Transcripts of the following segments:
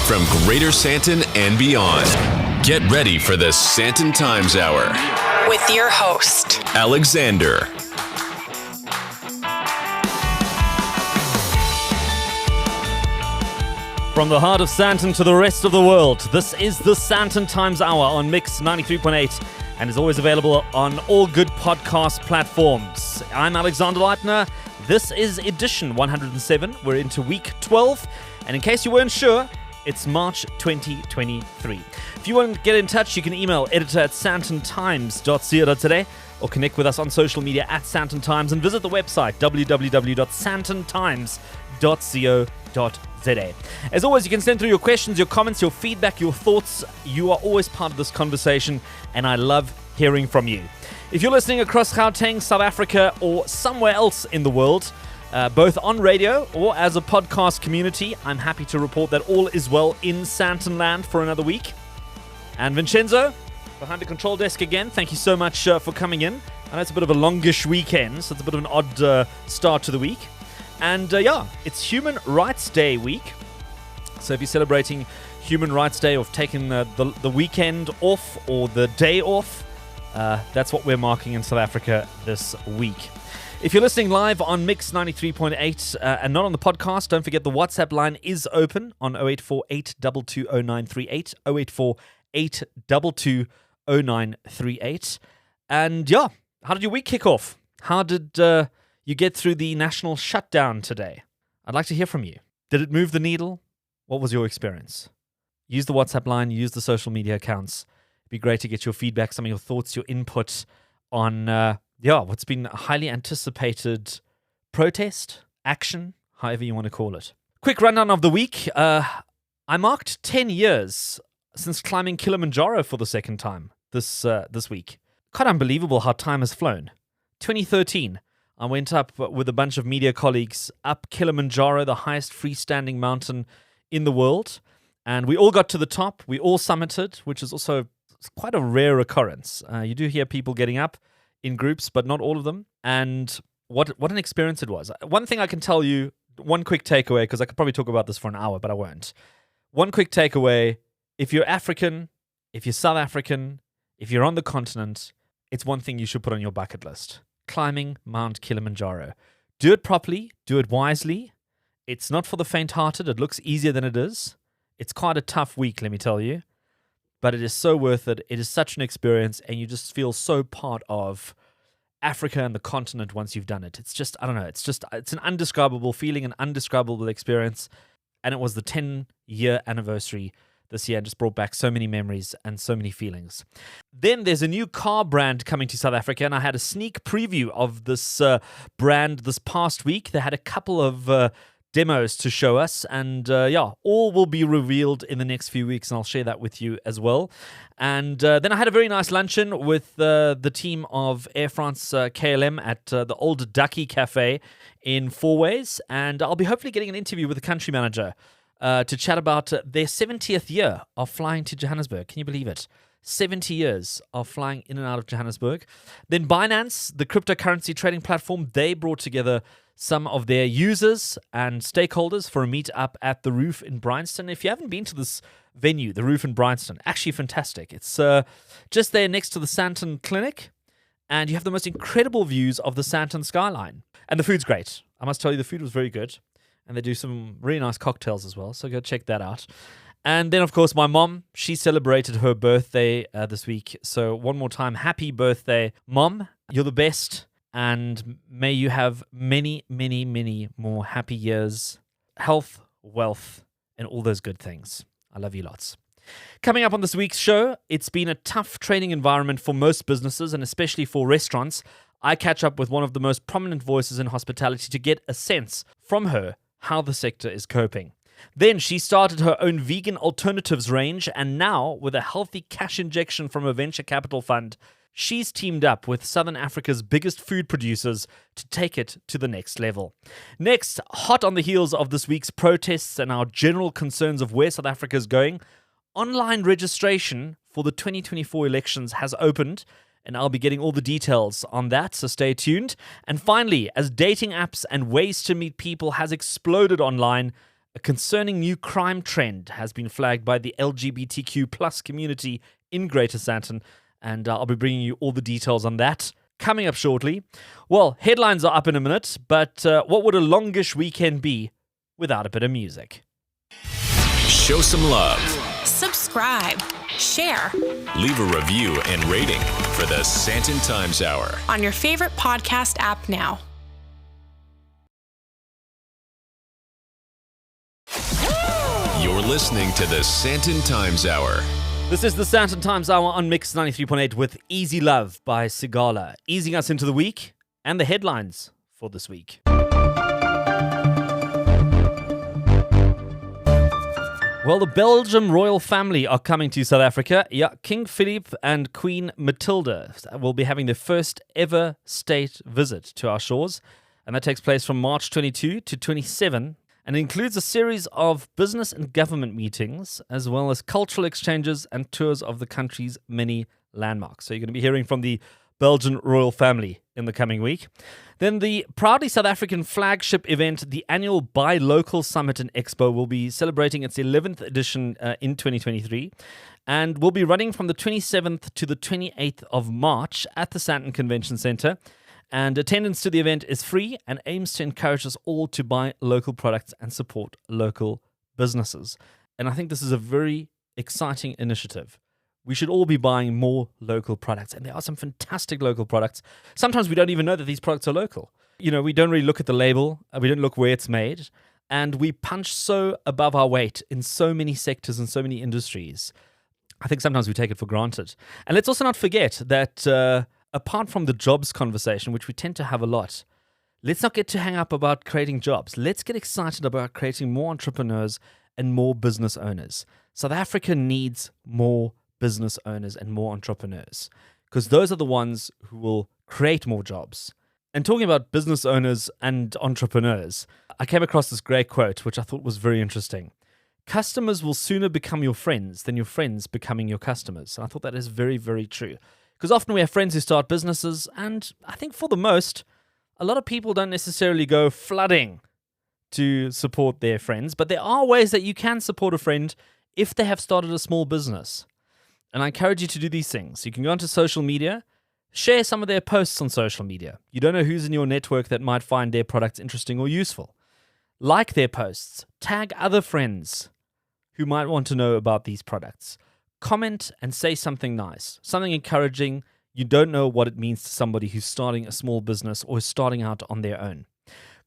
From Greater Sandton and beyond, get ready for the SANDTON Times Hour with your host, Alexander. From the heart of Sandton to the rest of the world, this is the SANDTON Times Hour on Mix 93.8 and is always available on all good podcast platforms. I'm Alexander Leitner. This is edition 107. We're into week 12. And in case you weren't sure, it's March 2023. If you want to get in touch, you can email editor@sandtontimes.co.za or connect with us on social media @SANDTON Times and visit the website www.sandtontimes.co.za. As always, you can send through your questions, your comments, your feedback, your thoughts. You are always part of this conversation, and I love hearing from you. If you're listening across Gauteng, South Africa, or somewhere else in the world, both on radio or as a podcast community, I'm happy to report that all is well in Sandton land for another week. And Vincenzo, behind the control desk again, thank you so much for coming in. I know it's a bit of a longish weekend, so it's a bit of an odd start to the week. And it's Human Rights Day week. So if you're celebrating Human Rights Day or taking the weekend off or the day off, that's what we're marking in South Africa this week. If you're listening live on Mix 93.8 and not on the podcast, don't forget the WhatsApp line is open on 084-822-0938, 084-822-0938. And how did your week kick off? How did you get through the national shutdown today? I'd like to hear from you. Did it move the needle? What was your experience? Use the WhatsApp line, use the social media accounts. It'd be great to get your feedback, some of your thoughts, your input on what's been a highly anticipated protest, action, however you want to call it. Quick rundown of the week. I marked 10 years since climbing Kilimanjaro for the second time this week. Quite unbelievable how time has flown. 2013, I went up with a bunch of media colleagues up Kilimanjaro, the highest freestanding mountain in the world. And we all got to the top. We all summited, which is also quite a rare occurrence. You do hear people getting up in groups, but not all of them. And what an experience it was. One thing I can tell you, one quick takeaway, because I could probably talk about this for an hour, but I won't. One quick takeaway, if you're African, if you're South African, if you're on the continent, it's one thing you should put on your bucket list. Climbing Mount Kilimanjaro. Do it properly, do it wisely. It's not for the faint-hearted. It looks easier than it is. It's quite a tough week, let me tell you. But it is so worth it. It is such an experience, and you just feel so part of Africa and the continent once you've done it. It's just, I don't know, it's an undescribable feeling, an undescribable experience. And it was the 10-year anniversary this year and just brought back so many memories and so many feelings. Then there's a new car brand coming to South Africa, and I had a sneak preview of this brand this past week. They had a couple of demos to show us, and all will be revealed in the next few weeks, and I'll share that with you as well. And then I had a very nice luncheon with the team of Air France KLM at the Old Ducky Cafe in Fourways, and I'll be hopefully getting an interview with the country manager to chat about their 70th year of flying to Johannesburg. Can you believe it? 70 years of flying in and out of Johannesburg. Then Binance, the cryptocurrency trading platform, they brought together some of their users and stakeholders for a meet-up at The Roof in Bryanston. If you haven't been to this venue, The Roof in Bryanston, actually fantastic. It's just there next to the Sandton Clinic, and you have the most incredible views of the Sandton skyline. And the food's great. I must tell you, the food was very good. And they do some really nice cocktails as well, so go check that out. And then, of course, my mom, she celebrated her birthday this week. So one more time, happy birthday, Mom. You're the best. And may you have many, many, many more happy years, health, wealth, and all those good things. I love you lots. Coming up on this week's show, it's been a tough trading environment for most businesses and especially for restaurants. I catch up with one of the most prominent voices in hospitality to get a sense from her how the sector is coping. Then she started her own vegan alternatives range, and now, with a healthy cash injection from a venture capital fund, she's teamed up with Southern Africa's biggest food producers to take it to the next level. Next, hot on the heels of this week's protests and our general concerns of where South Africa is going, online registration for the 2024 elections has opened, and I'll be getting all the details on that, so stay tuned. And finally, as dating apps and ways to meet people has exploded online, a concerning new crime trend has been flagged by the LGBTQ plus community in Greater Sandton, and I'll be bringing you all the details on that coming up shortly. Well, headlines are up in a minute, but what would a longish weekend be without a bit of music? Show some love. Subscribe, share Leave a review and rating for the SANTON Times Hour. on your favorite podcast app now. You're listening to the SANTON Times Hour. This is the SANTON Times Hour on Mix 93.8 with Easy Love by Sigala, easing us into the week and the headlines for this week. Well, the Belgium royal family are coming to South Africa. Yeah, King Philip and Queen Matilda will be having their first ever state visit to our shores, and that takes place from March 22 to 27, and includes a series of business and government meetings, as well as cultural exchanges and tours of the country's many landmarks. So you're going to be hearing from the Belgian royal family in the coming week. Then the proudly South African flagship event, the annual Buy Local Summit and Expo, will be celebrating its 11th edition in 2023, and will be running from the 27th to the 28th of March at the Sandton Convention Centre. And attendance to the event is free and aims to encourage us all to buy local products and support local businesses. And I think this is a very exciting initiative. We should all be buying more local products. And there are some fantastic local products. Sometimes we don't even know that these products are local. You know, we don't really look at the label. We don't look where it's made. And we punch so above our weight in so many sectors and so many industries. I think sometimes we take it for granted. And let's also not forget that apart from the jobs conversation, which we tend to have a lot, let's not get too hung up about creating jobs. Let's get excited about creating more entrepreneurs and more business owners. South Africa needs more business owners and more entrepreneurs, because those are the ones who will create more jobs. And talking about business owners and entrepreneurs, I came across this great quote, which I thought was very interesting. Customers will sooner become your friends than your friends becoming your customers. And I thought that is very, very true. Because often we have friends who start businesses, and I think for the most, a lot of people don't necessarily go flooding to support their friends, but there are ways that you can support a friend if they have started a small business. And I encourage you to do these things. You can go onto social media, share some of their posts on social media. You don't know who's in your network that might find their products interesting or useful. Like their posts, tag other friends who might want to know about these products. Comment and say something nice, something encouraging. You don't know what it means to somebody who's starting a small business or is starting out on their own.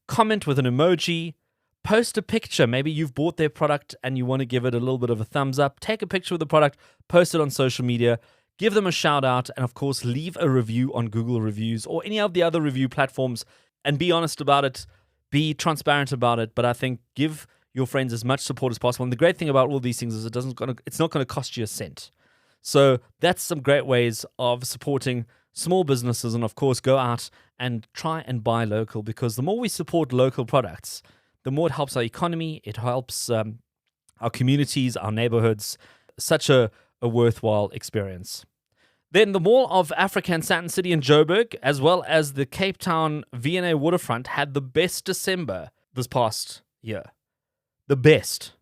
Comment with an emoji. Post a picture. Maybe you've bought their product and you want to give it a little bit of a thumbs up. Take a picture of the product, post it on social media, give them a shout out, and of course, leave a review on Google Reviews or any of the other review platforms, and be honest about it. Be transparent about it. But I think give your friends as much support as possible. And the great thing about all these things is it's not going to cost you a cent. So that's some great ways of supporting small businesses. And of course, go out and try and buy local, because the more we support local products, the more it helps our economy, it helps our communities, our neighborhoods. Such a worthwhile experience. Then the Mall of Africa in Sandton City in Joburg, as well as the Cape Town V&A waterfront, had the best December this past year. The best.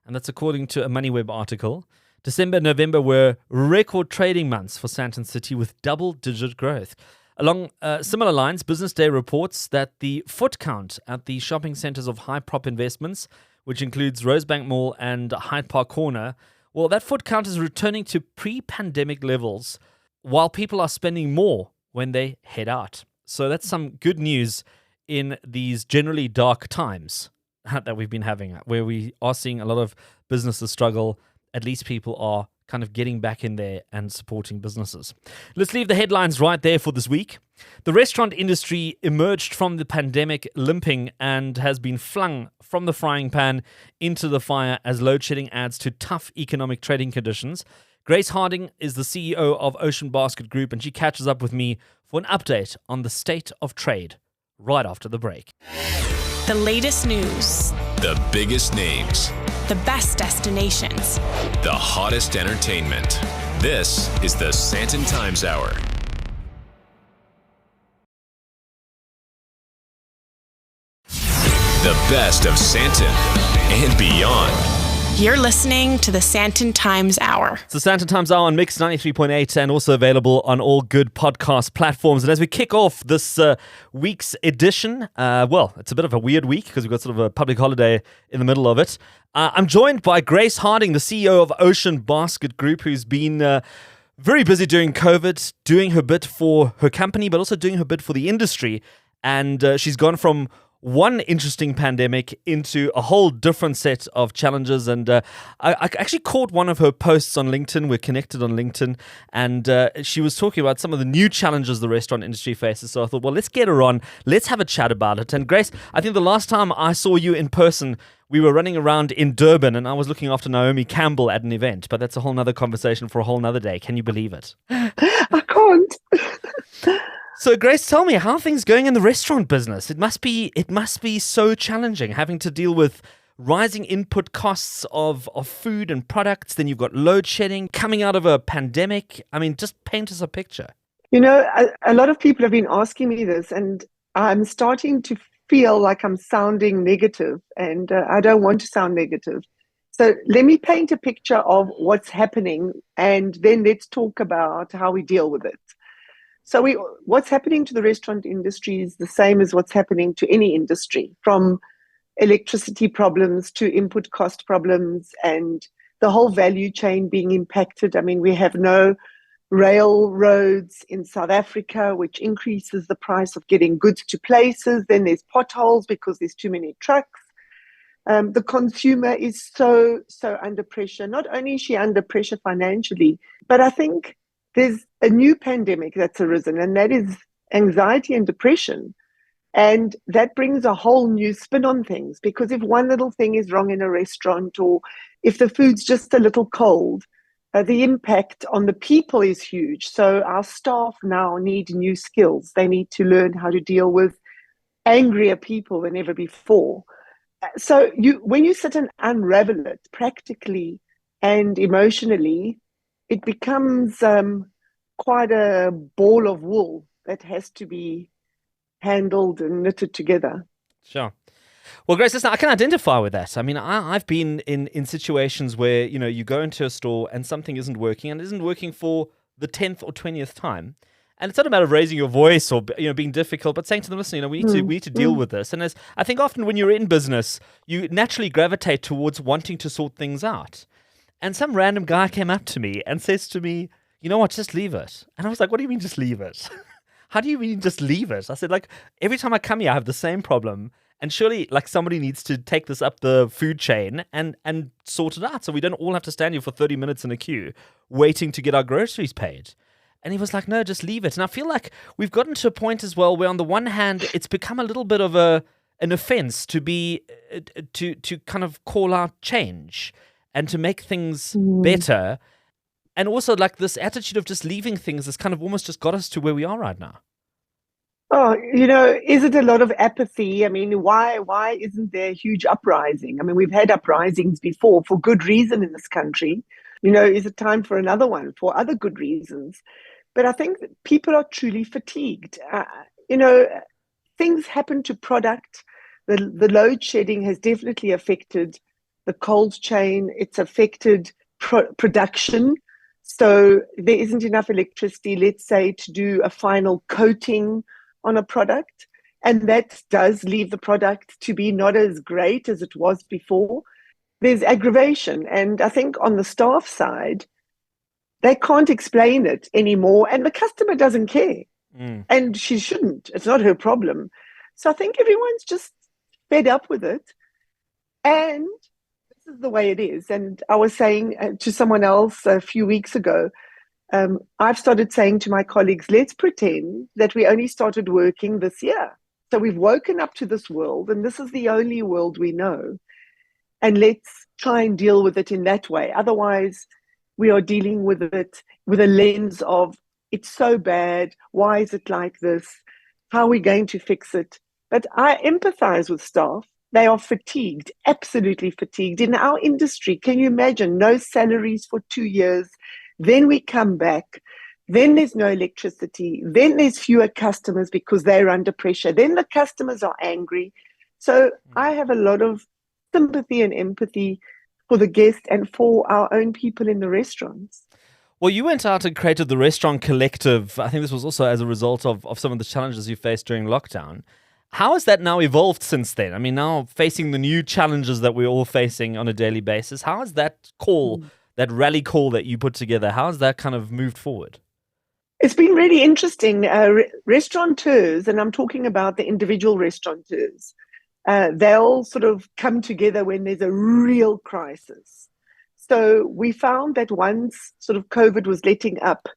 And that's according to a MoneyWeb article. December and November were record trading months for Sandton City with double-digit growth. Along similar lines, Business Day reports that the foot count at the shopping centres of high prop investments, which includes Rosebank Mall and Hyde Park Corner, well, that foot count is returning to pre-pandemic levels, while people are spending more when they head out. So that's some good news in these generally dark times that we've been having, where we are seeing a lot of businesses struggle at least people are kind of getting back in there and supporting businesses. Let's leave the headlines right there for this week. The restaurant industry emerged from the pandemic limping and has been flung from the frying pan into the fire as load shedding adds to tough economic trading conditions. Grace Harding is the CEO of Ocean Basket Group, and she catches up with me for an update on the state of trade right after the break. The latest news, The biggest names, the best destinations. the hottest entertainment. This is the SANTON Times Hour. The best of SANTON and beyond. You're listening to the SANTON Times Hour. It's the SANTON Times Hour on Mix 93.8 and also available on all good podcast platforms. And as we kick off this week's edition, it's a bit of a weird week because we've got sort of a public holiday in the middle of it. I'm joined by Grace Harding, the CEO of Ocean Basket Group, who's been very busy during COVID, doing her bit for her company, but also doing her bit for the industry. And she's gone from one interesting pandemic into a whole different set of challenges. And I actually caught one of her posts on LinkedIn. We're connected on LinkedIn. And she was talking about some of the new challenges the restaurant industry faces. So I thought, well, let's get her on. Let's have a chat about it. And Grace, I think the last time I saw you in person, we were running around in Durban and I was looking after Naomi Campbell at an event. But that's a whole nother conversation for a whole nother day. Can you believe it? I can't. So, Grace, tell me, how are things going in the restaurant business? It must be so challenging having to deal with rising input costs of food and products. Then you've got load shedding coming out of a pandemic. I mean, just paint us a picture. You know, a lot of people have been asking me this, and I'm starting to feel like I'm sounding negative, and I don't want to sound negative. So let me paint a picture of what's happening, and then let's talk about how we deal with it. So what's happening to the restaurant industry is the same as what's happening to any industry, from electricity problems to input cost problems and the whole value chain being impacted. I mean, we have no railroads in South Africa, which increases the price of getting goods to places. Then there's potholes because there's too many trucks. The consumer is so under pressure. Not only is she under pressure financially, but I think there's a new pandemic that's arisen, and that is anxiety and depression. And that brings a whole new spin on things, because if one little thing is wrong in a restaurant, or if the food's just a little cold, the impact on the people is huge. So our staff now need new skills. They need to learn how to deal with angrier people than ever before. So when you sit and unravel it practically and emotionally, it becomes quite a ball of wool that has to be handled and knitted together. Sure. Well, Grace, listen, I can identify with that. I mean, I've been in situations where, you know, you go into a store and something isn't working, and it isn't working for the 10th or 20th time. And it's not a matter of raising your voice or, you know, being difficult, but saying to them, listen, you know, we need to deal with this. And as I think often when you're in business, you naturally gravitate towards wanting to sort things out. And some random guy came up to me and says to me, you know what, just leave it. And I was like, what do you mean just leave it? How do you mean just leave it? I said, like, every time I come here, I have the same problem. And surely, like, somebody needs to take this up the food chain and sort it out so we don't all have to stand here for 30 minutes in a queue waiting to get our groceries paid. And he was like, no, just leave it. And I feel like we've gotten to a point as well where on the one hand, it's become a little bit of an offense to be to kind of call out change and to make things better. And also, like, this attitude of just leaving things has kind of almost just got us to where we are right now. Oh, you know, is it a lot of apathy? I mean, why isn't there a huge uprising? I mean, we've had uprisings before for good reason in this country. You know, is it time for another one for other good reasons? But I think that people are truly fatigued. You know, things happen to product. The load shedding has definitely affected the cold chain. It's affected production. So there isn't enough electricity, let's say, to do a final coating on a product. And that does leave the product to be not as great as it was before. There's aggravation. And I think on the staff side, they can't explain it anymore. And the customer doesn't care. And she shouldn't. It's not her problem. So I think everyone's just fed up with it. And this is the way it is. And I was saying to someone else a few weeks ago, I've started saying to my colleagues, let's pretend that we only started working this year. So we've woken up to this world, and this is the only world we know. And let's try and deal with it in that way. Otherwise, we are dealing with it with a lens of, it's so bad. Why is it like this? How are we going to fix it? But I empathize with staff. They are fatigued, absolutely fatigued. In our industry, can you imagine no salaries for 2 years? Then we come back. Then there's no electricity. Then there's fewer customers because they're under pressure. Then the customers are angry. So I have a lot of sympathy and empathy for the guest and for our own people in the restaurants. Well, you went out and created the Restaurant Collective. I think this was also as a result of some of the challenges you faced during lockdown. How has that now evolved since then? I mean, now facing the new challenges that we're all facing on a daily basis, how has that call, that rally call that you put together, how has that kind of moved forward? It's been really interesting. Restaurateurs, and I'm talking about the individual restaurateurs, they'll sort of come together when there's a real crisis. So we found that once sort of COVID was letting up,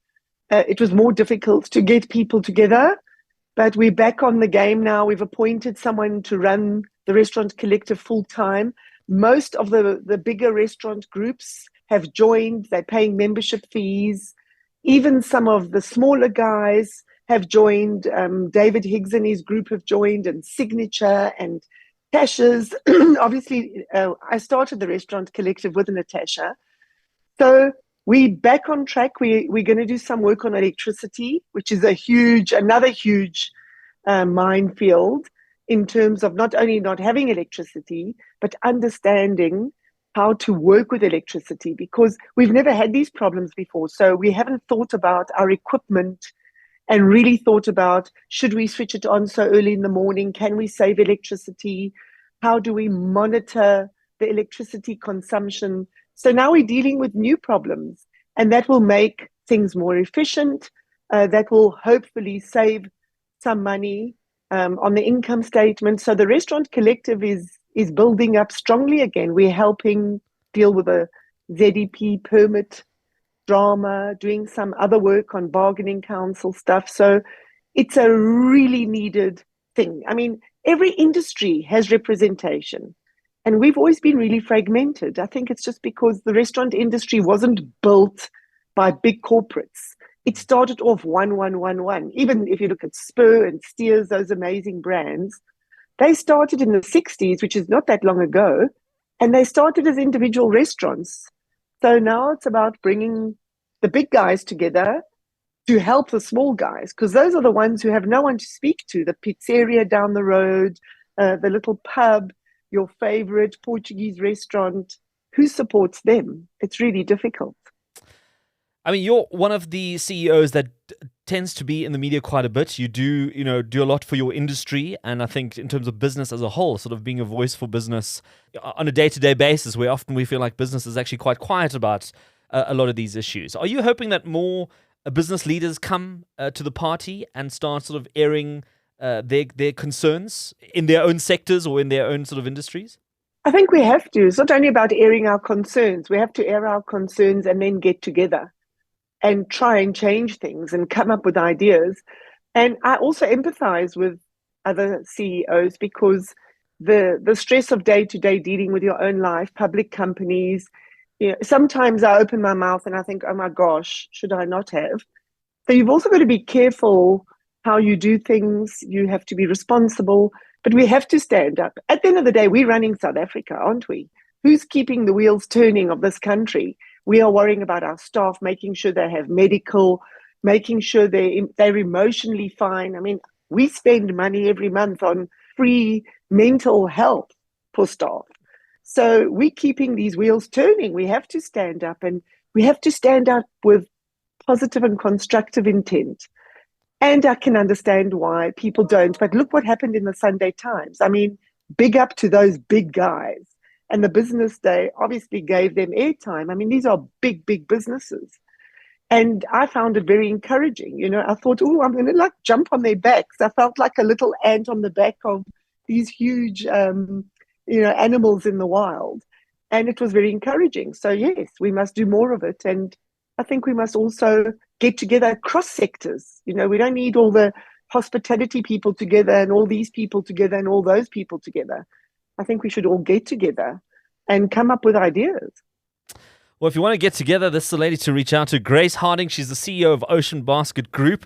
it was more difficult to get people together. But we're back on the game now. We've appointed someone to run the Restaurant Collective full time. Most of the bigger restaurant groups have joined. They're paying membership fees. Even some of the smaller guys have joined. David Higgs and his group have joined, and Signature and Tasha's. Obviously, I started the Restaurant Collective with Natasha. So we're back on track. We're going to do some work on electricity, which is another huge minefield in terms of not only not having electricity, but understanding how to work with electricity, because we've never had these problems before. So we haven't thought about our equipment and really thought about, should we switch it on so early in the morning? Can we save electricity? How do we monitor the electricity consumption? So now we're dealing with new problems, and that will make things more efficient. That will hopefully save some money on the income statement. So the Restaurant Collective is building up strongly again. We're helping deal with the ZEP permit drama, doing some other work on bargaining council stuff. So it's a really needed thing. I mean, every industry has representation. And we've always been really fragmented. I think it's just because the restaurant industry wasn't built by big corporates. It started off one. Even if you look at Spur and Steers, those amazing brands, they started in the 60s, which is not that long ago, and they started as individual restaurants. So now it's about bringing the big guys together to help the small guys, because those are the ones who have no one to speak to. The pizzeria down the road, the little pub, your favorite Portuguese restaurant, who supports them? It's really difficult. I mean, you're one of the CEOs that tends to be in the media quite a bit. You do a lot for your industry, and I think in terms of business as a whole, sort of being a voice for business on a day-to-day basis, where often we feel like business is actually quite quiet about a lot of these issues. Are you hoping that more business leaders come to the party and start sort of airing their concerns in their own sectors or in their own sort of industries? I think we have to. It's not only about airing our concerns. We have to air our concerns and then get together and try and change things and come up with ideas. And I also empathize with other CEOs, because the stress of day-to-day dealing with your own life, public companies, sometimes I open my mouth and I think, oh my gosh, should I not have? So you've also got to be careful how you do things. You have to be responsible, but we have to stand up. At the end of the day, we're running South Africa, aren't we? Who's keeping the wheels turning of this country? We are worrying about our staff, making sure they have medical, making sure they're emotionally fine. I mean, we spend money every month on free mental health for staff. So we're keeping these wheels turning. We have to stand up, and we have to stand up with positive and constructive intent. And I can understand why people don't. But look what happened in the Sunday Times. I mean, big up to those big guys. And the Business Day obviously gave them airtime. I mean, these are big, big businesses. And I found it very encouraging. I thought, oh, I'm going to jump on their backs. I felt like a little ant on the back of these huge, animals in the wild. And it was very encouraging. So yes, we must do more of it. And I think we must also get together across sectors. We don't need all the hospitality people together and all these people together and all those people together. I think we should all get together and come up with ideas. Well, if you want to get together, this is the lady to reach out to. Grace Harding, she's the CEO of Ocean Basket Group.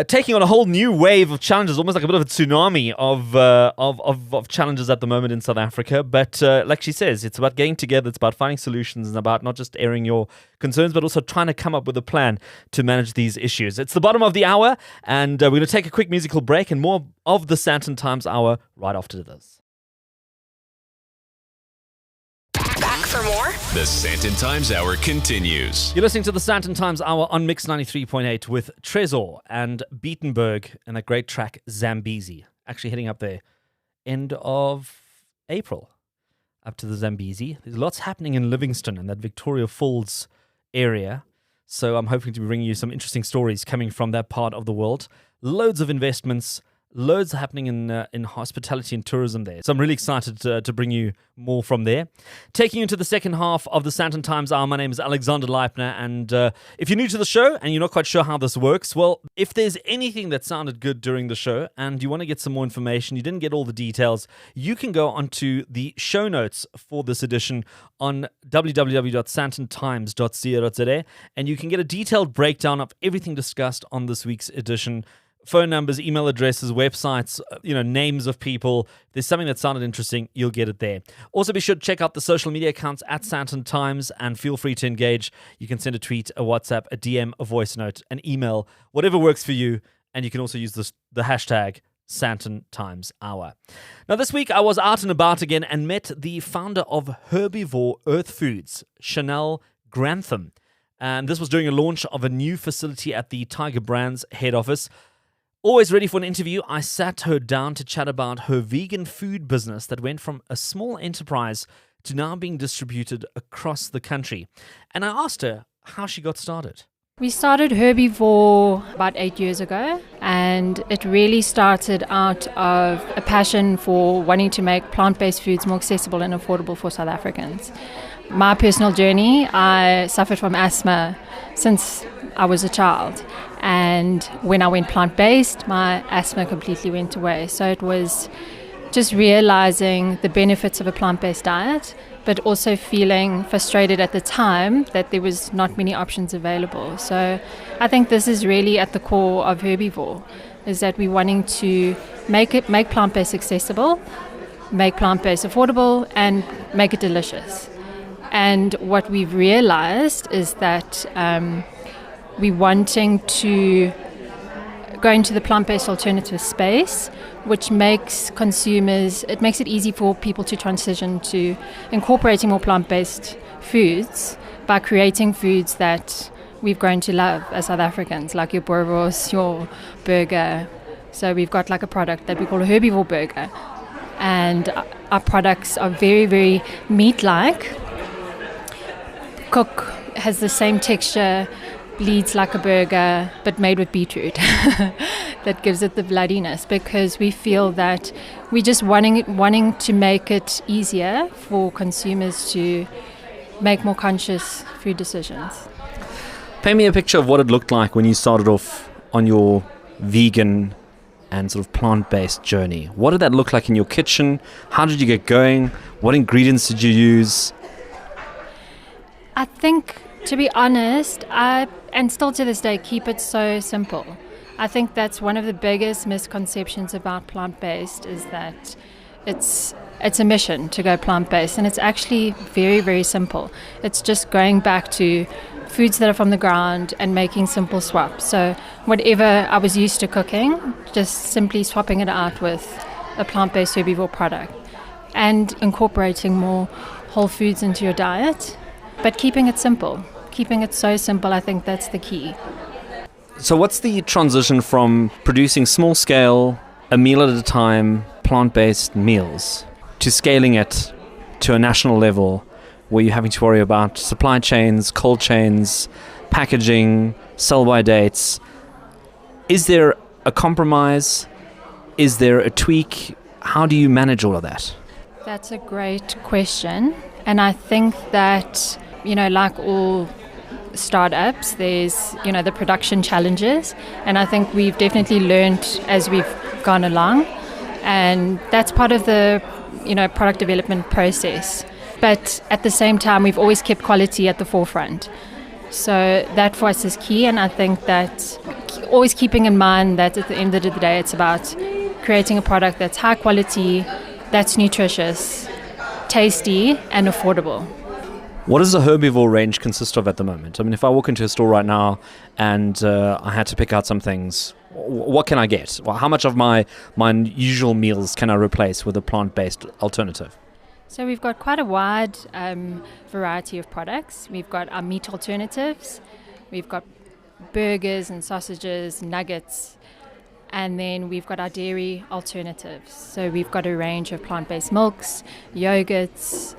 Taking on a whole new wave of challenges, almost like a bit of a tsunami of challenges at the moment in South Africa. But like she says, it's about getting together, it's about finding solutions, and about not just airing your concerns, but also trying to come up with a plan to manage these issues. It's the bottom of the hour, and we're going to take a quick musical break and more of the SANTON Times Hour right after this. Back for more? The SANTON Times Hour continues. You're listening to the SANTON Times Hour on Mix 93.8 with Trezor and Beatenberg and a great track, Zambezi. Actually heading up there end of April up to the Zambezi. There's lots happening in Livingston and that Victoria Falls area. So I'm hoping to be bringing you some interesting stories coming from that part of the world. Loads of investments, loads happening in hospitality and tourism there. So I'm really excited to bring you more from there. Taking you into the second half of the SANTON Times Hour, my name is Alexander Leipner, and if you're new to the show and you're not quite sure how this works, well, if there's anything that sounded good during the show and you want to get some more information, you didn't get all the details, you can go onto the show notes for this edition on www.santontimes.co.za, and you can get a detailed breakdown of everything discussed on this week's edition. Phone numbers, email addresses, websites, names of people. If there's something that sounded interesting, you'll get it there. Also, be sure to check out the social media accounts at SANTON Times and feel free to engage. You can send a tweet, a WhatsApp, a DM, a voice note, an email, whatever works for you. And you can also use the hashtag SANTON Times Hour. Now, this week I was out and about again and met the founder of Herbivore Earthfoods, Chanel Grantham. And this was during a launch of a new facility at the Tiger Brands head office. Always ready for an interview, I sat her down to chat about her vegan food business that went from a small enterprise to now being distributed across the country. And I asked her how she got started. We started Herbivore about 8 years ago, and it really started out of a passion for wanting to make plant-based foods more accessible and affordable for South Africans. My personal journey, I suffered from asthma since I was a child. And when I went plant-based, my asthma completely went away. So it was just realizing the benefits of a plant-based diet, but also feeling frustrated at the time that there was not many options available. So I think this is really at the core of Herbivore, is that we're wanting to make plant-based accessible, make plant-based affordable, and make it delicious. And what we've realized is that we're wanting to go into the plant-based alternative space, which makes it makes it easy for people to transition to incorporating more plant-based foods by creating foods that we've grown to love as South Africans, like your boerewors, your burger. So we've got like a product that we call a Herbivore burger. And our products are very, very meat-like. Cook has the same texture, bleeds like a burger, but made with beetroot. That gives it the bloodiness, because we feel that we're just wanting to make it easier for consumers to make more conscious food decisions. Paint me a picture of what it looked like when you started off on your vegan and sort of plant-based journey. What did that look like in your kitchen? How did you get going? What ingredients did you use? I think, to be honest, and still to this day, keep it so simple. I think that's one of the biggest misconceptions about plant-based, is that it's a mission to go plant-based, and it's actually very, very simple. It's just going back to foods that are from the ground and making simple swaps. So whatever I was used to cooking, just simply swapping it out with a plant-based Herbivore product and incorporating more whole foods into your diet, but keeping it simple. Keeping it so simple, I think that's the key. So what's the transition from producing small scale, a meal at a time, plant-based meals, to scaling it to a national level where you're having to worry about supply chains, cold chains, packaging, sell-by dates? Is there a compromise? Is there a tweak? How do you manage all of that? That's a great question. And I think that, like all startups, there's, the production challenges. And I think we've definitely learned as we've gone along. And that's part of the, product development process. But at the same time, we've always kept quality at the forefront. So that for us is key. And I think that always keeping in mind that at the end of the day, it's about creating a product that's high quality, that's nutritious, tasty, and affordable. What does the Herbivore range consist of at the moment? I mean, if I walk into a store right now and I had to pick out some things, what can I get? Well, how much of my usual meals can I replace with a plant-based alternative? So we've got quite a wide variety of products. We've got our meat alternatives. We've got burgers and sausages, nuggets. And then we've got our dairy alternatives. So we've got a range of plant-based milks, yogurts,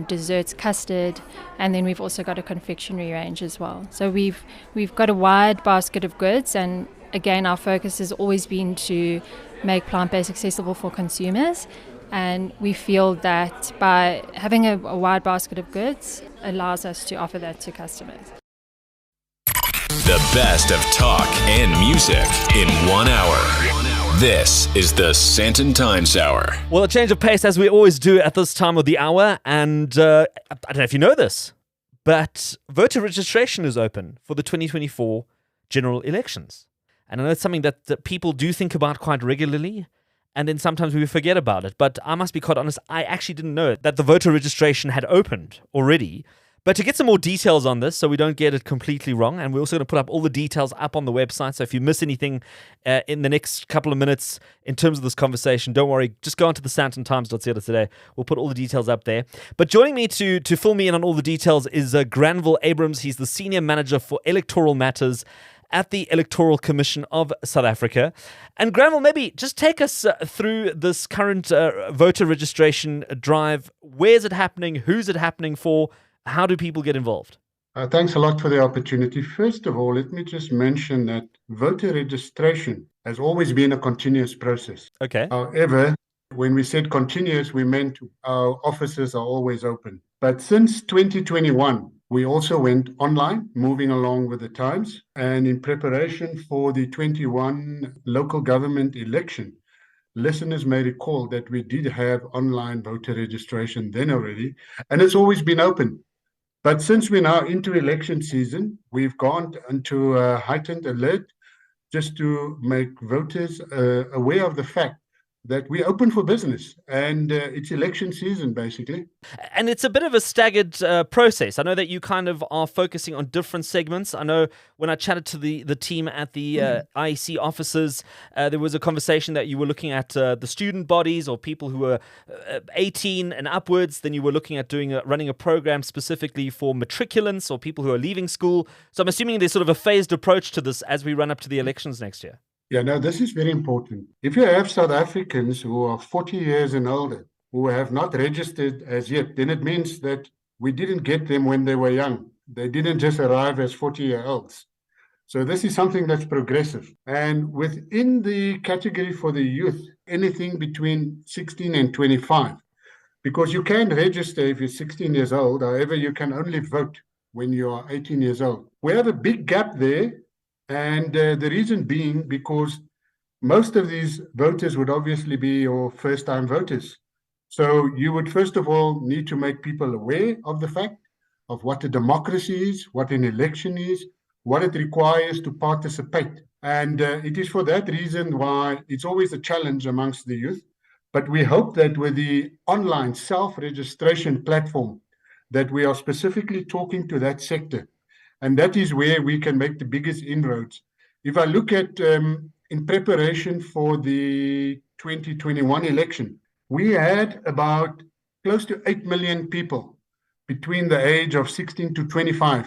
desserts, custard, and then we've also got a confectionery range as well. So we've got a wide basket of goods, and again, our focus has always been to make plant-based accessible for consumers, and we feel that by having a wide basket of goods allows us to offer that to customers. The best of talk and music in 1 hour. This is the SANTON Times Hour. Well, a change of pace as we always do at this time of the hour. And I don't know if you know this, but voter registration is open for the 2024 general elections. And I know it's something that people do think about quite regularly. And then sometimes we forget about it. But I must be quite honest, I actually didn't know that the voter registration had opened already. But to get some more details on this so we don't get it completely wrong, and we're also going to put up all the details up on the website, so if you miss anything in the next couple of minutes in terms of this conversation, don't worry, just go onto the SANTONTimes.co today. We'll put all the details up there. But joining me to fill me in on all the details is Granville Abrahams. He's the Senior Manager for Electoral Matters at the Electoral Commission of South Africa. And Granville, maybe just take us through this current voter registration drive. Where's it happening? Who's it happening for? How do people get involved? Thanks a lot for the opportunity. First of all, let me just mention that voter registration has always been a continuous process. Okay. However, when we said continuous, we meant our offices are always open. But since 2021, we also went online, moving along with the times. And in preparation for the 21 local government election, listeners may recall that we did have online voter registration then already, and it's always been open. But since we're now into election season, we've gone into a heightened alert just to make voters aware of the fact that we're open for business, and it's election season, basically. And it's a bit of a staggered process. I know that you kind of are focusing on different segments. I know when I chatted to the team at the IEC offices, there was a conversation that you were looking at the student bodies or people who were 18 and upwards. Then you were looking at running a program specifically for matriculants or people who are leaving school. So I'm assuming there's sort of a phased approach to this as we run up to the elections next year. Yeah, no, this is very important. If you have South Africans who are 40 years and older, who have not registered as yet, then it means that we didn't get them when they were young. They didn't just arrive as 40-year-olds. So this is something that's progressive. And within the category for the youth, anything between 16 and 25, because you can register if you're 16 years old, however, you can only vote when you are 18 years old. We have a big gap there. And the reason being because most of these voters would obviously be your first-time voters. So you would, first of all, need to make people aware of the fact of what a democracy is, what an election is, what it requires to participate. And it is for that reason why it's always a challenge amongst the youth. But we hope that with the online self-registration platform, that we are specifically talking to that sector. And that is where we can make the biggest inroads. If I look at in preparation for the 2021 election, we had about close to 8 million people between the age of 16 to 25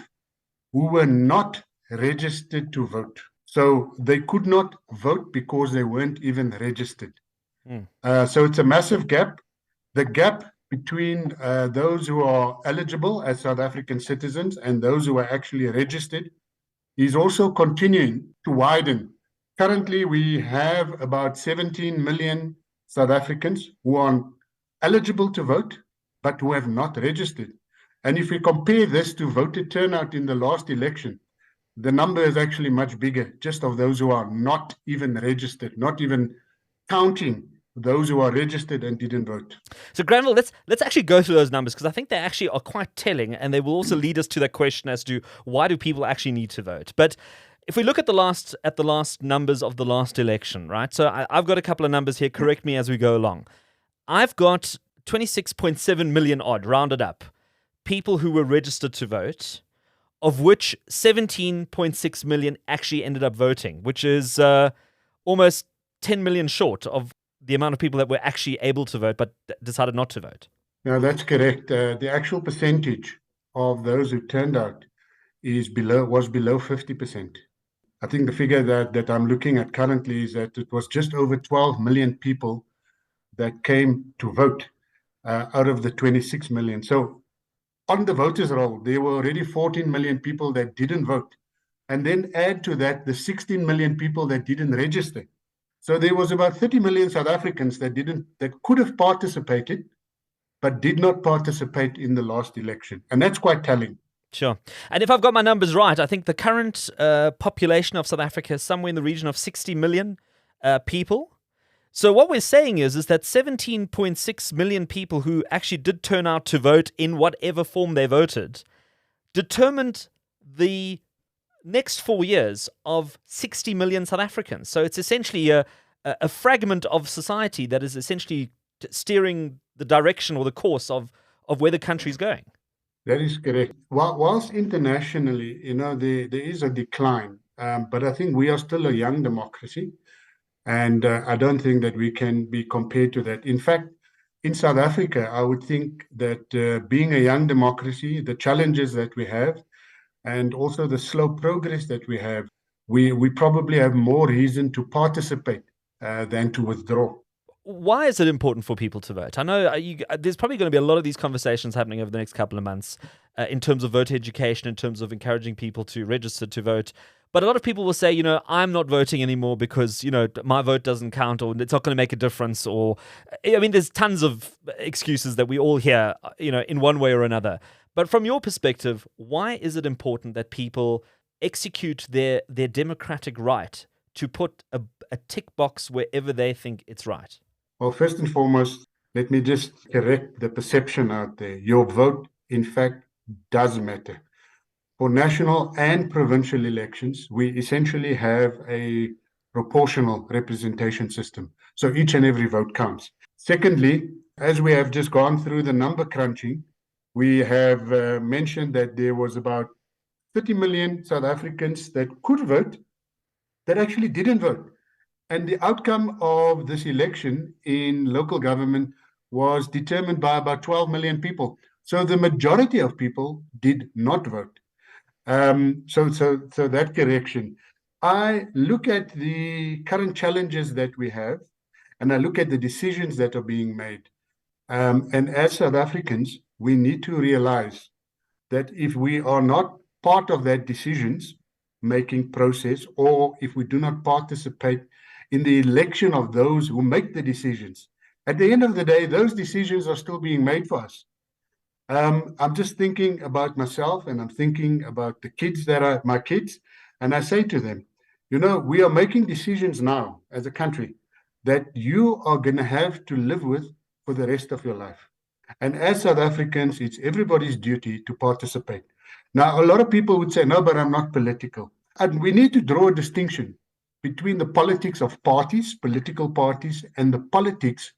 who were not registered to vote. So they could not vote because they weren't even registered. So it's a massive gap. The gap between those who are eligible as South African citizens and those who are actually registered is also continuing to widen. Currently, we have about 17 million South Africans who are eligible to vote, but who have not registered. And if we compare this to voter turnout in the last election, the number is actually much bigger, just of those who are not even registered, not even counting those who are registered and didn't vote. So, Granville, let's actually go through those numbers, because I think they actually are quite telling, and they will also lead us to that question as to why do people actually need to vote. But if we look at the last numbers of the last election, right? So I've got a couple of numbers here. Correct me as we go along. I've got 26.7 million odd, rounded up, people who were registered to vote, of which 17.6 million actually ended up voting, which is almost 10 million short of the amount of people that were actually able to vote but decided not to vote. No, that's correct. The actual percentage of those who turned out was below 50%. I think the figure that I'm looking at currently is that it was just over 12 million people that came to vote out of the 26 million. So on the voters' roll, there were already 14 million people that didn't vote. And then add to that the 16 million people that didn't register. So there was about 30 million South Africans that could have participated, but did not participate in the last election. And that's quite telling. Sure. And if I've got my numbers right, I think the current population of South Africa is somewhere in the region of 60 million people. So what we're saying is that 17.6 million people who actually did turn out to vote in whatever form they voted determined the next 4 years of 60 million South Africans. So it's essentially a fragment of society that is essentially steering the direction or the course of where the country's going. That is correct. Whilst internationally, there is a decline, but I think we are still a young democracy, and I don't think that we can be compared to that. In fact, in South Africa, I would think that being a young democracy, the challenges that we have, and also the slow progress that we have, we probably have more reason to participate than to withdraw. Why is it important for people to vote? I know there's probably going to be a lot of these conversations happening over the next couple of months in terms of voter education, in terms of encouraging people to register to vote. But a lot of people will say, I'm not voting anymore because, my vote doesn't count, or it's not going to make a difference. Or, there's tons of excuses that we all hear, in one way or another. But from your perspective, why is it important that people execute their democratic right to put a tick box wherever they think it's right? Well, first and foremost, let me just correct the perception out there. Your vote, in fact, does matter. For national and provincial elections, we essentially have a proportional representation system. So each and every vote counts. Secondly, as we have just gone through the number crunching, we have mentioned that there was about 30 million South Africans that could vote that actually didn't vote. And the outcome of this election in local government was determined by about 12 million people. So the majority of people did not vote. So that correction. I look at the current challenges that we have, and I look at the decisions that are being made. And as South Africans, we need to realize that if we are not part of that decisions-making process, or if we do not participate in the election of those who make the decisions, at the end of the day, those decisions are still being made for us. I'm just thinking about myself, and I'm thinking about the kids that are my kids, and I say to them, we are making decisions now as a country that you are going to have to live with for the rest of your life. And as South Africans, it's everybody's duty to participate. Now, a lot of people would say, no, but I'm not political. And we need to draw a distinction between the politics of parties, political parties, and the politics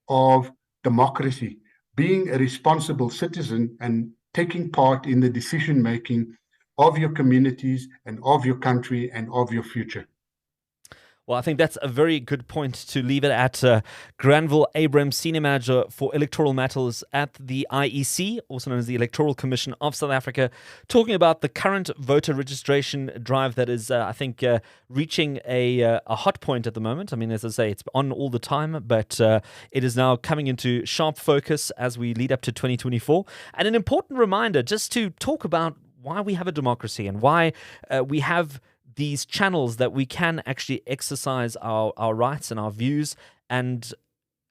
of democracy, being a responsible citizen and taking part in the decision-making of your communities and of your country and of your future. Well, I think that's a very good point to leave it at. Granville Abrahams, Senior Manager for Electoral Matters at the IEC, also known as the Electoral Commission of South Africa, talking about the current voter registration drive that is, I think, reaching a hot point at the moment. I mean, as I say, it's on all the time, but it is now coming into sharp focus as we lead up to 2024. And an important reminder just to talk about why we have a democracy and why we have these channels that we can actually exercise our rights and our views, and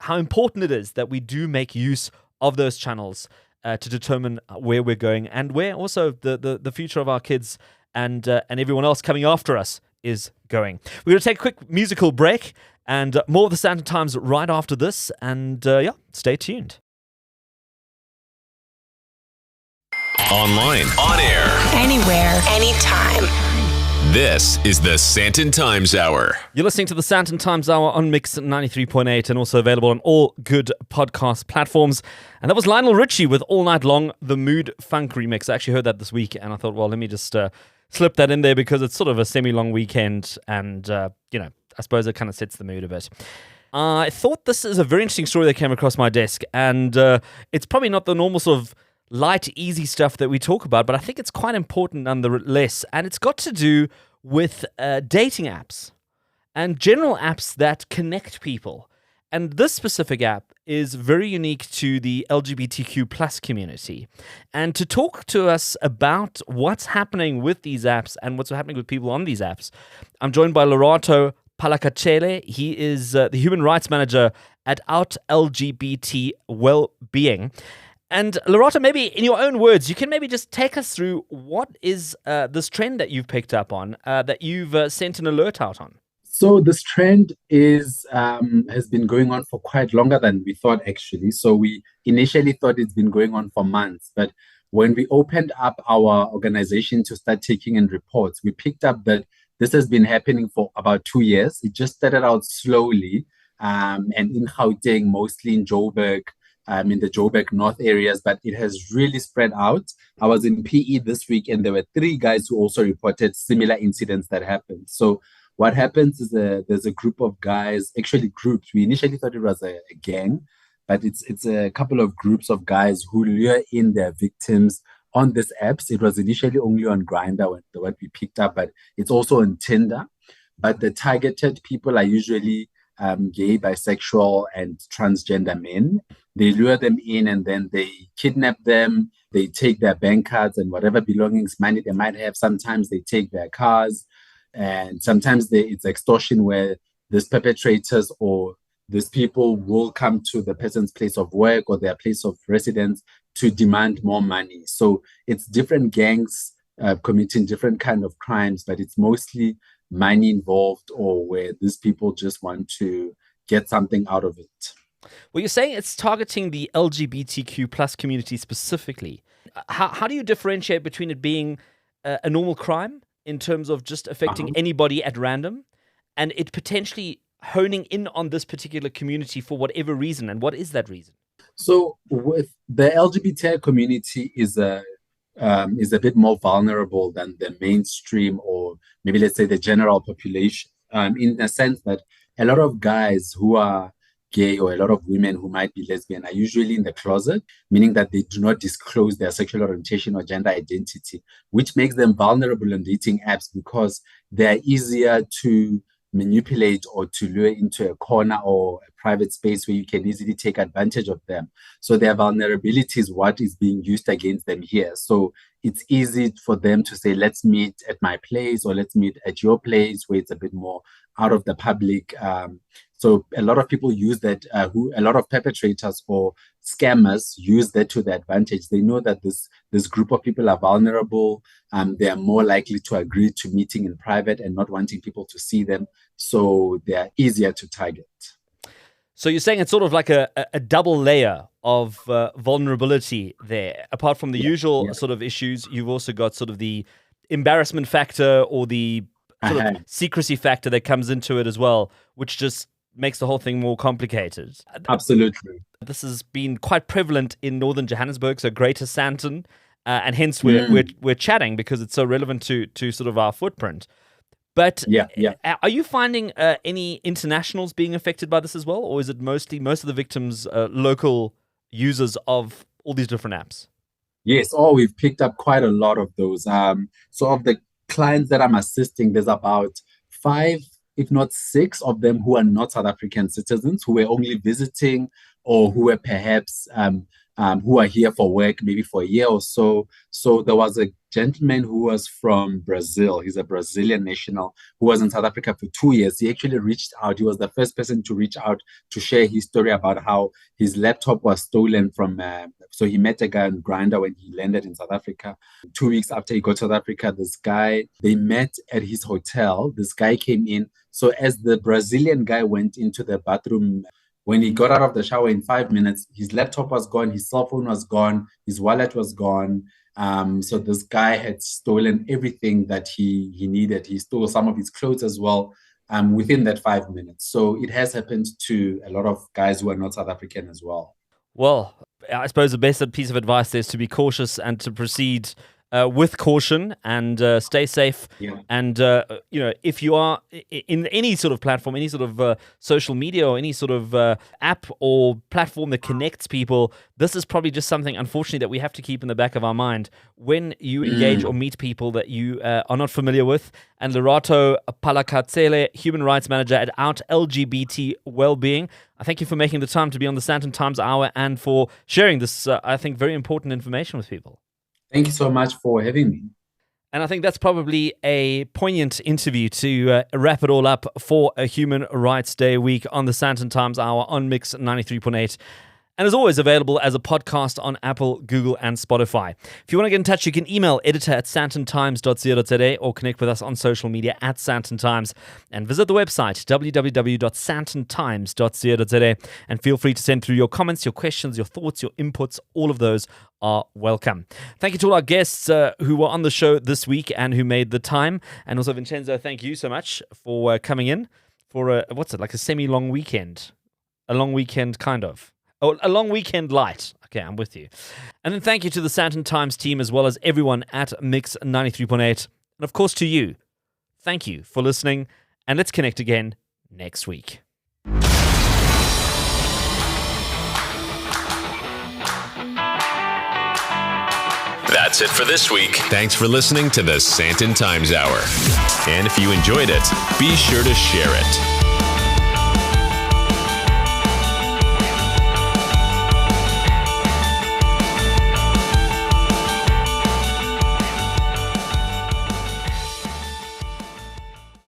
how important it is that we do make use of those channels to determine where we're going and where also the future of our kids and everyone else coming after us is going. We're going to take a quick musical break and more of the SANDTON Times right after this. And stay tuned. Online, on air, Anywhere, anytime. this is the SANDTON Times Hour. You're listening to the SANDTON Times Hour on Mix 93.8 and also available on all good podcast platforms. And that was Lionel Richie with All Night Long, the Mood Funk remix. I actually heard that this week and I thought, well, let me just slip that in there because it's sort of a semi-long weekend and, I suppose it kind of sets the mood a bit. I thought this is a very interesting story that came across my desk and it's probably not the normal sort of light, easy stuff that we talk about, but I think it's quite important nonetheless. And it's got to do with dating apps and general apps that connect people. And this specific app is very unique to the LGBTQ plus community. And to talk to us about what's happening with these apps and what's happening with people on these apps, I'm joined by Lerato Phalakatshela. He is the Human Rights Manager at OUT LGBT Well-Being. And Lerato, maybe in your own words, you can maybe just take us through what is this trend that you've picked up on, that you've sent an alert out on. So this trend is has been going on for quite longer than we thought, actually. So we initially thought it's been going on for months, but when we opened up our organization to start taking in reports, we picked up that this has been happening for about 2 years. It just started out slowly, and in Gauteng, mostly in Joburg, in the Joburg North areas, but it has really spread out. I was in PE this week and there were 3 guys who also reported similar incidents that happened. So what happens is there's a group of guys, actually groups. We initially thought it was a gang, but it's a couple of groups of guys who lure in their victims on these apps. It was initially only on Grindr, what we picked up, but it's also on Tinder. But the targeted people are usually gay, bisexual, and transgender men. They lure them in and then they kidnap them. They take their bank cards and whatever belongings, money they might have. Sometimes they take their cars. And sometimes it's extortion where these perpetrators or these people will come to the person's place of work or their place of residence to demand more money. So it's different gangs committing different kind of crimes, but it's mostly money involved or where these people just want to get something out of it. Well, you're saying it's targeting the LGBTQ plus community specifically. How do you differentiate between it being a normal crime in terms of just affecting anybody at random and it potentially honing in on this particular community for whatever reason? And what is that reason? So with the LGBT community is a bit more vulnerable than the mainstream or maybe let's say the general population, in the sense that a lot of guys who are gay or a lot of women who might be lesbian are usually in the closet, meaning that they do not disclose their sexual orientation or gender identity, which makes them vulnerable on dating apps because they're easier to manipulate or to lure into a corner or a private space where you can easily take advantage of them. So their vulnerability is what is being used against them here. So it's easy for them to say, let's meet at my place or let's meet at your place where it's a bit more out of the public. So a lot of people use that, a lot of perpetrators or scammers use that to their advantage. They know that this group of people are vulnerable. They are more likely to agree to meeting in private and not wanting people to see them. So they are easier to target. So you're saying it's sort of like a double layer of vulnerability there. Apart from the usual sort of issues, you've also got sort of the embarrassment factor or the sort of secrecy factor that comes into it as well, which just makes the whole thing more complicated. Absolutely. This has been quite prevalent in northern Johannesburg, so Greater Sandton, and hence we're chatting because it's so relevant to sort of our footprint. But are you finding any internationals being affected by this as well, or is it mostly most of the victims local users of all these different apps? Yes, we've picked up quite a lot of those. So of the clients that I'm assisting, there's about 5, if not 6 of them who are not South African citizens, who were only visiting or who were perhaps who are here for work, maybe for a year or so. So there was a gentleman who was from Brazil. He's a Brazilian national who was in South Africa for 2 years. He actually reached out. He was the first person to reach out to share his story about how his laptop was stolen from. So he met a guy in Grindr when he landed in South Africa. 2 weeks after he got to South Africa, they met at his hotel. This guy came in. So as the Brazilian guy went into the bathroom, when he got out of the shower in 5 minutes, his laptop was gone, his cell phone was gone, his wallet was gone. So this guy had stolen everything that he needed. He stole some of his clothes as well within that 5 minutes. So it has happened to a lot of guys who are not South African as well. Well, I suppose the best piece of advice is to be cautious and to proceed with caution and stay safe. Yeah. And, if you are in any sort of platform, any sort of social media or any sort of app or platform that connects people, this is probably just something, unfortunately, that we have to keep in the back of our mind when you engage or meet people that you are not familiar with. And Lerato Phalakatshela, Human Rights Manager at OUT LGBT Well-Being, I thank you for making the time to be on the SANDTON Times Hour and for sharing this, I think, very important information with people. Thank you so much for having me. And I think that's probably a poignant interview to wrap it all up for a Human Rights Day week on the SANDTON Times Hour on Mix 93.8. And as always, available as a podcast on Apple, Google, and Spotify. If you want to get in touch, you can email editor@sandtontimes.co.za or connect with us on social media @SANDTONTimes and visit the website www.sandtontimes.co.za and feel free to send through your comments, your questions, your thoughts, your inputs. All of those are welcome. Thank you to all our guests who were on the show this week and who made the time. And also, Vincenzo, thank you so much for coming in for like a semi-long weekend? A long weekend, kind of. Oh, a long weekend light. Okay, I'm with you. And then thank you to the SANDTON Times team as well as everyone at Mix 93.8. And of course to you. Thank you for listening. And let's connect again next week. That's it for this week. Thanks for listening to the SANDTON Times Hour. And if you enjoyed it, be sure to share it.